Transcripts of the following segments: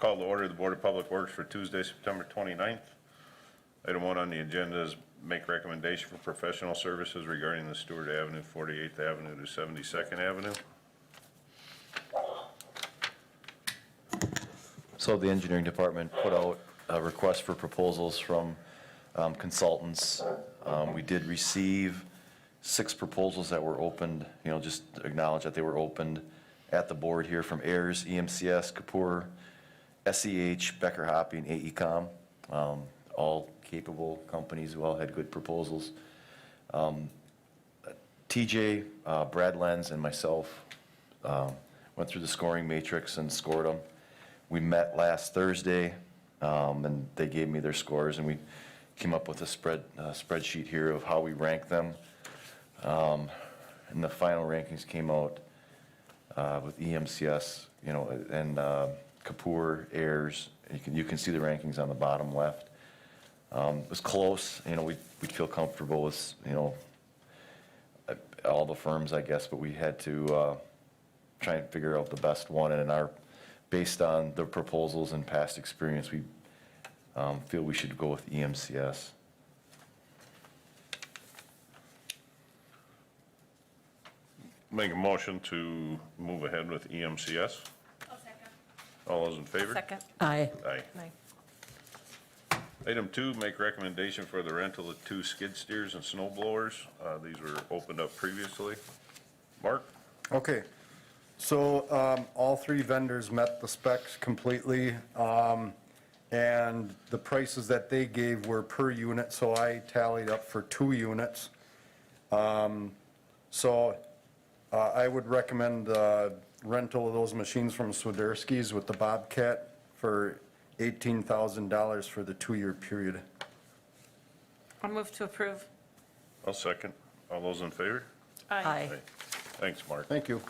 Call to order the Board of Public Works for Tuesday, September 29th. Item 1 on the agenda is make recommendation for professional services regarding the Stewart Avenue, 48th Avenue to 72nd Avenue. So the engineering department put out a request for proposals from consultants. We did receive 6 proposals that were opened, just acknowledge that they were opened at the board here from Ayers, EMCS, Kapoor, SEH, Becker Hopping, AECom, all capable companies who all had good proposals. TJ, Brad Lenz, and myself went through the scoring matrix and scored them. We met last Thursday, and they gave me their scores, and we came up with a spreadsheet here of how we rank them. And the final rankings came out with EMCS, and Kapoor, Ayers. You can see the rankings on the bottom left. It was close. We'd feel comfortable with, all the firms, I guess, but we had to try and figure out the best one. And based on the proposals and past experience, we feel we should go with EMCS. Make a motion to move ahead with EMCS. I'll second. All those in favor? Second. Aye. Aye. Item 2, make recommendation for the rental of 2 skid steers and snow blowers. These were opened up previously. Mark? Okay, so all 3 vendors met the specs completely, and the prices that they gave were per unit, so I tallied up for 2 units. I would recommend rental of those machines from Swiderski's with the Bobcat for $18,000 for the 2-year period. I'll move to approve. I'll second. All those in favor? Aye. Thanks, Mark. Thank you.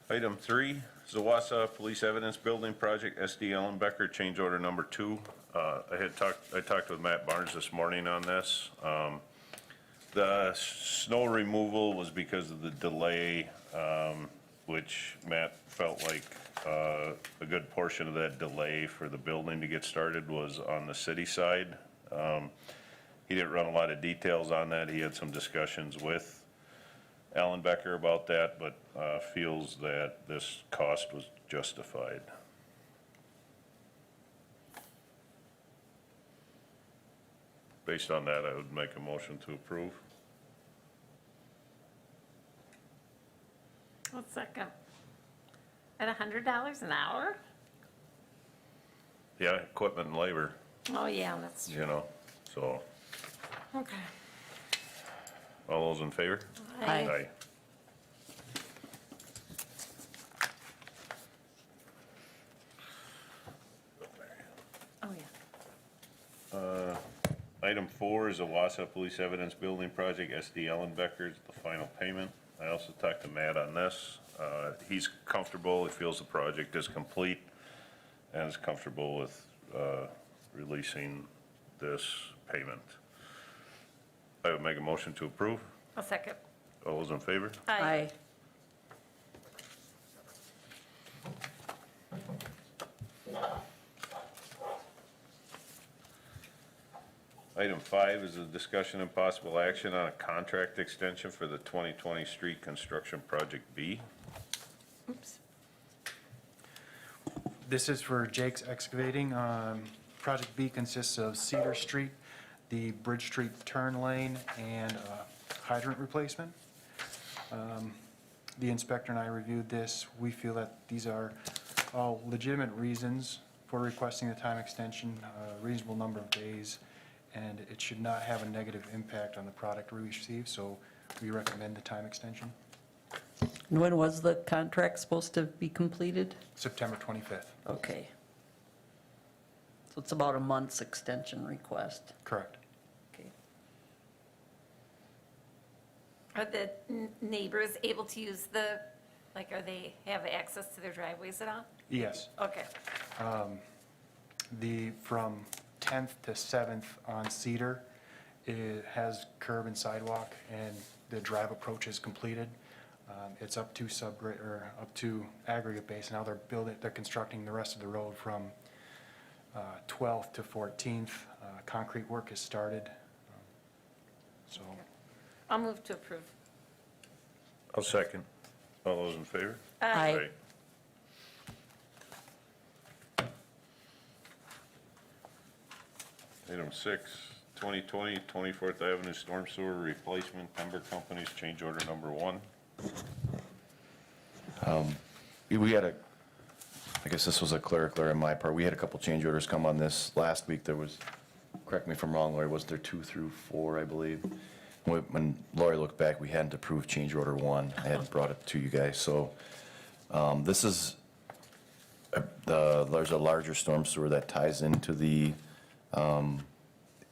Item 3 is the Wausau Police Evidence Building Project, SD Ellenbecker, change order number 2. I talked with Matt Barnes this morning on this. The snow removal was because of the delay, which Matt felt like a good portion of that delay for the building to get started was on the city side. He didn't run a lot of details on that. He had some discussions with Ellenbecker about that, but feels that this cost was justified. Based on that, I would make a motion to approve. I'll second. At $100 an hour? Yeah, equipment and labor, Oh, yeah, that's true. so Okay. all those in favor? Aye. Oh, yeah. Item 4 is a Wausau Police Evidence Building Project, SD Ellenbecker, the final payment. I also talked to Matt on this. He's comfortable, he feels the project is complete, and is comfortable with releasing this payment. I would make a motion to approve. I'll second. All those in favor? Aye. Item 5 is a discussion and possible action on a contract extension for the 2020 Street Construction Project B. Oops. This is for Jake's Excavating. Project B consists of Cedar Street, the Bridge Street turn lane, and hydrant replacement. The inspector and I reviewed this. We feel that these are all legitimate reasons for requesting the time extension, a reasonable number of days, and it should not have a negative impact on the product we receive, so we recommend the time extension. And when was the contract supposed to be completed? September 25th. Okay. So it's about a month's extension request. Correct. Okay. Are the neighbors able to use are they have access to their driveways at all? Yes. Okay. From 10th to 7th on Cedar, it has curb and sidewalk, and the drive approach is completed. It's up to subgrade, or up to aggregate base. Now they're constructing the rest of the road from 12th to 14th. Concrete work has started. So, I'll move to approve. I'll second. All those in favor? Aye. Item 6, 2020 24th Avenue Storm Sewer Replacement, Pember Companies, change order number 1. We had I guess this was a clerical error on my part. We had a couple change orders come on this. Last week, there was, correct me if I'm wrong, Lori, was there 2 through 4, I believe? When Lori looked back, we hadn't approved change order 1. I hadn't brought it to you guys. So this is, there's a larger storm sewer that ties into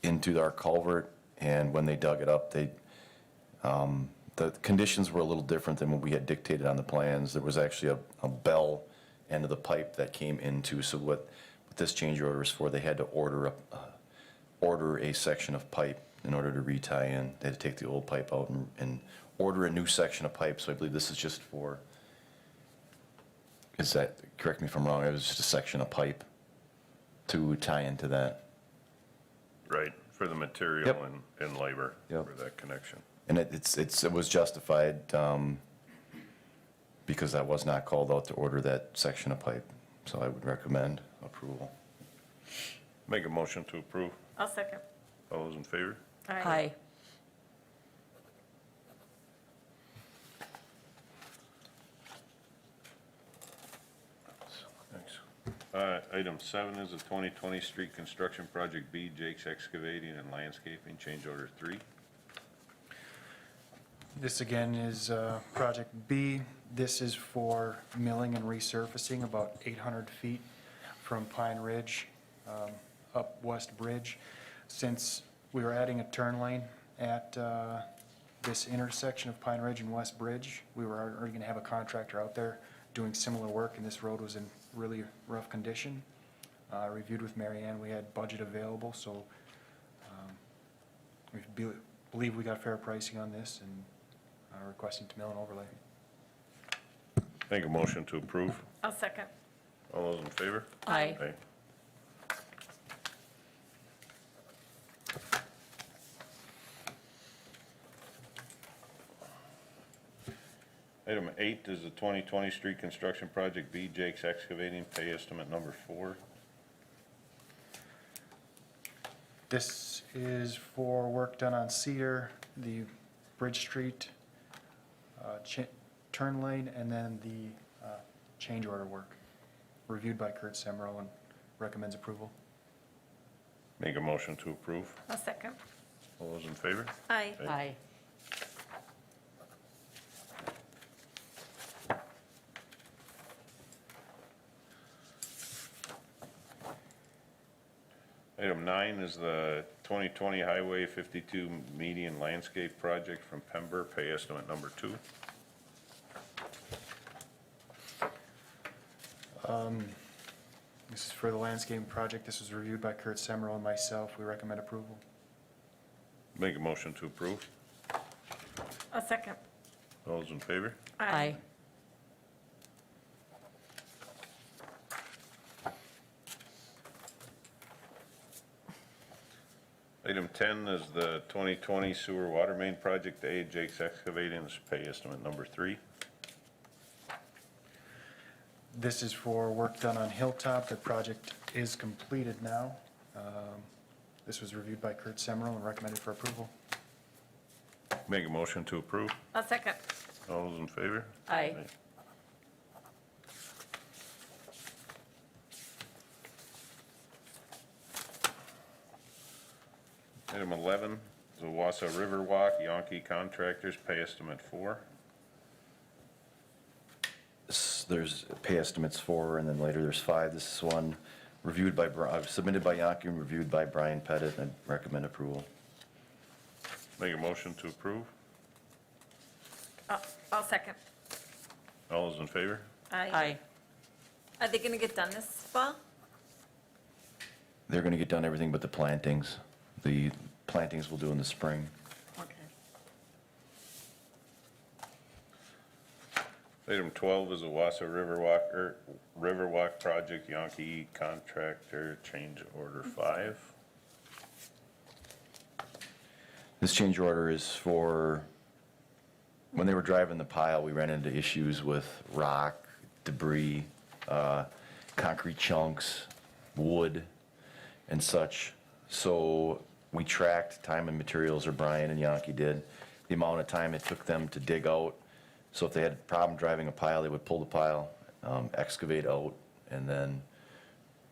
into our culvert, and when they dug it up, the conditions were a little different than what we had dictated on the plans. There was actually a bell end of the pipe that came into, so what this change order is for, they had to order a section of pipe in order to retie in. They had to take the old pipe out and order a new section of pipe, so I believe this is just for, correct me if I'm wrong, it was just a section of pipe to tie into that. Right, for the material Yep. and labor Yep. for that connection. And it was justified, because I was not called out to order that section of pipe, so I would recommend approval. Make a motion to approve. I'll second. All those in favor? Aye. Thanks. Item 7 is the 2020 Street Construction Project B, Jake's Excavating and Landscaping, change order 3. this again is Project B. This is for milling and resurfacing about 800 feet from Pine Ridge up West Bridge. Since we were adding a turn lane at this intersection of Pine Ridge and West Bridge, we were already going to have a contractor out there doing similar work, and this road was in really rough condition. Reviewed with Mary Ann, we had budget available, so we believe we got fair pricing on this, and requesting to mill and overlay. Make a motion to approve. I'll second. All those in favor? Aye. Item 8 is the 2020 Street Construction Project B, Jake's Excavating, pay estimate number 4. This is for work done on Cedar, the Bridge Street turn lane, and then the change order work. Reviewed by Kurt Semro and recommends approval. Make a motion to approve. I'll second. All those in favor? Aye. Aye. Item 9 is the 2020 Highway 52 Median Landscape Project from Pember, pay estimate number 2. This is for the landscaping project. This was reviewed by Kurt Semro and myself. We recommend approval. Make a motion to approve. I'll second. All those in favor? Aye. Item 10 is the 2020 Sewer Water Main Project A, Jake's Excavating, this is pay estimate number 3. This is for work done on Hilltop. The project is completed now. This was reviewed by Kurt Semro and recommended for approval. Make a motion to approve. I'll second. All those in favor? Aye. Item 11 is the Wausau River Walk, Yonke Contractors, pay estimate 4. There's pay estimates 4, and then later there's 5. This is one reviewed by, submitted by Yonke and reviewed by Brian Pettit, and I recommend approval. Make a motion to approve. I'll second. All those in favor? Aye. Are they going to get done this fall? They're gonna get done everything but the plantings. The plantings we'll do in the spring. Okay. Item 12 is a Wausau Riverwalk project, Yankee contractor, change order 5. This change order is for, when they were driving the pile, we ran into issues with rock, debris, concrete chunks, wood, and such. So we tracked time and materials, or Brian and Yankee did, the amount of time it took them to dig out. So if they had a problem driving a pile, they would pull the pile, excavate out, and then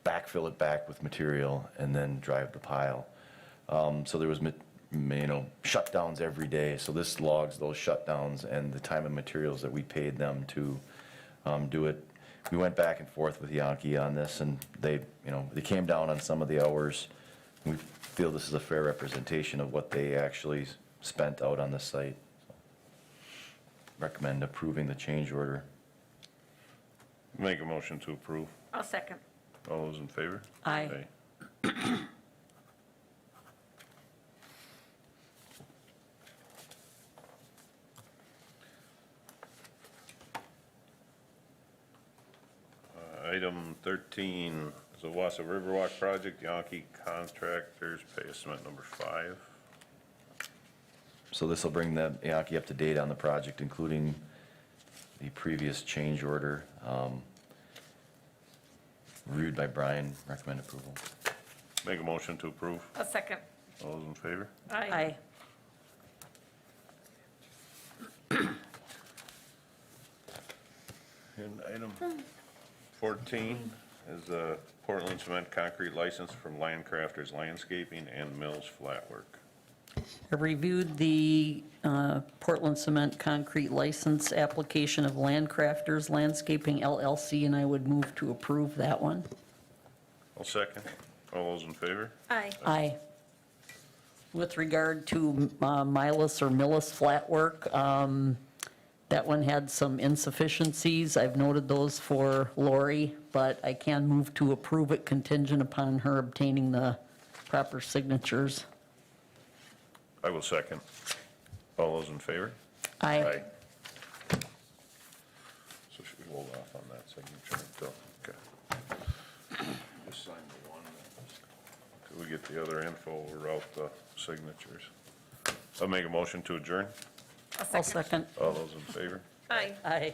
backfill it back with material, and then drive the pile. So there was, shutdowns every day. So this logs those shutdowns and the time and materials that we paid them to do it. We went back and forth with Yankee on this, and they came down on some of the hours. We feel this is a fair representation of what they actually spent out on the site. Recommend approving the change order. Make a motion to approve. I'll second. All those in favor? Aye. Item 13 is a Wausau Riverwalk project, Yankee contractors, pay estimate number 5. So this will bring the Yankee up to date on the project, including the previous change order. Reviewed by Brian, recommend approval. Make a motion to approve. I'll second. All those in favor? Aye. And item 14 is a Portland Cement Concrete license from Landcrafters Landscaping and Mills Flatwork. I reviewed the Portland Cement Concrete License application of Landcrafters Landscaping LLC, and I would move to approve that one. I'll second. All those in favor? Aye. Aye. With regard to Milus or Millis Flatwork, that one had some insufficiencies. I've noted those for Lori, but I can move to approve it contingent upon her obtaining the proper signatures. I will second. All those in favor? Aye. So should we hold off on that signature until, okay. Just sign the one. Till we get the other info, we'll route the signatures. I'll make a motion to adjourn. I'll second. All those in favor? Aye. Aye.